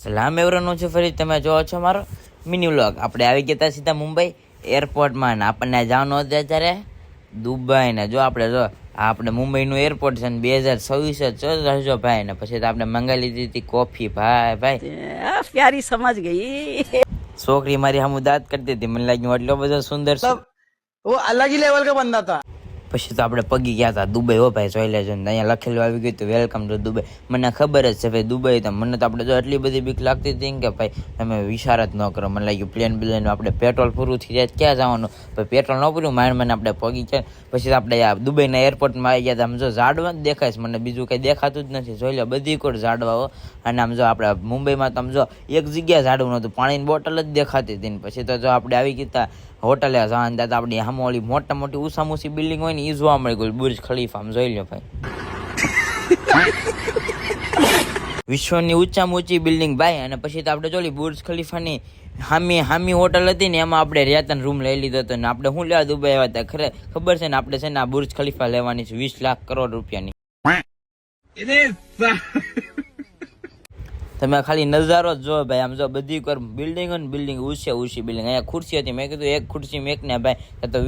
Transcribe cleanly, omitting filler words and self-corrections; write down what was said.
સલામ એવરોનું છે ફરી તમે જોવો છો મારો મિની વ્લોગ. આપણે આવી ગયા હતા સીધા મુંબઈ એરપોર્ટમાં ને આપણને જવાનું હતું અત્યારે દુબઈ ને. જો આપણે મુંબઈનું એરપોર્ટ છે ને 2026 જ રહેજો ભાઈ ને. પછી તો આપણે મંગાવી લીધી હતી કોફી. ભાઈ प्यारी समझ गई છોકરી મારી સામું દાંત કરતી હતી, મને લાગ્યું એટલો બધો સુંદર वो अलग ही लेवल का बंदा था. પછી તો આપણે પગી ગયા હતા દુબઈ. હો ભાઈ જોઈ લેજો ને, અહીંયા લખેલું આવી ગયું હતું વેલકમ ટુ દુબઈ. મને ખબર જ છે ભાઈ દુબઈ તો મને તો આપણે જો એટલી બધી બીક લાગતી હતી કે ભાઈ તમે વિચાર જ ન કરો. મને લાગ્યું પ્લેન બ્લેન આપણે પેટ્રોલ પૂરું થઈ જાય ક્યાં જવાનું, ભાઈ પેટ્રોલ ન પૂરું માંડ આપણે પગી ગયા. પછી આપણે આ દુબઈના એરપોર્ટમાં આવી ગયા હતા. આમ જો ઝાડવા જ દેખાય છે, મને બીજું કંઈ દેખાતું જ નથી. જોઈ લો બધી કોર ઝાડવાઓ. અને આમ જો આપણે મુંબઈમાં તો આમ જો એક જગ્યાએ ઝાડવું નહોતું, પાણીની બોટલ જ દેખાતી હતી. પછી તો જો આપણે આવી ગયા હોટલે જવાનું હતા, આપણી સામે ઓલી મોટા મોટી ઉસામુસી બિલ્ડિંગ હોય ને એ જોવા મળી ગયું, બુર્જ ખલીફા. આમ જોઈ લો ભાઈ, વિશ્વની ઊંચામાં ઊંચી બિલ્ડિંગ ભાઈ. અને પછી તો આપણે જોઈ બુર્જ ખલીફાની હામી હોટલ હતી ને એમાં આપણે રહેતા રૂમ લઈ લીધો હતો. ને આપણે શું લેવા દુબઈ આવ્યા હતા ખબર છે ને, આપણે છે ને આ બુર્જ ખલીફા લેવાની છે 20 લાખ કરોડ રૂપિયાની. તમે ખાલી નજારો જ જો ભાઈ. આમ જો બધી બિલ્ડિંગ ને બિલ્ડિંગ ઊંચી બિલ્ડિંગ. અહીંયા ખુરશી હતી, મેં કીધું એક ખુરશી મેક ને ભાઈ તો